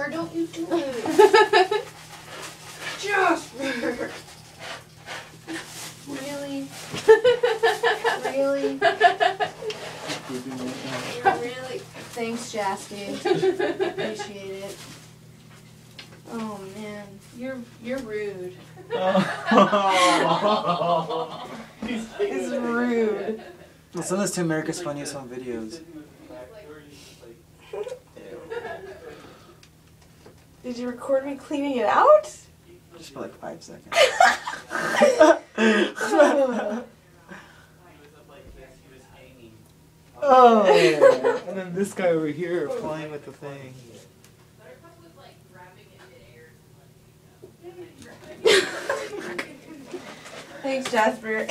Jasper, don't you do it. Jasper. Really? Really? Really? Thanks, Jasper. Appreciate it. Oh man, you're rude. He's rude. Well, send this to America's Funniest Home Videos. Did you record me cleaning it out? Just for like 5 seconds. Oh, and then this guy over here playing with the thing. Thanks, Jasper.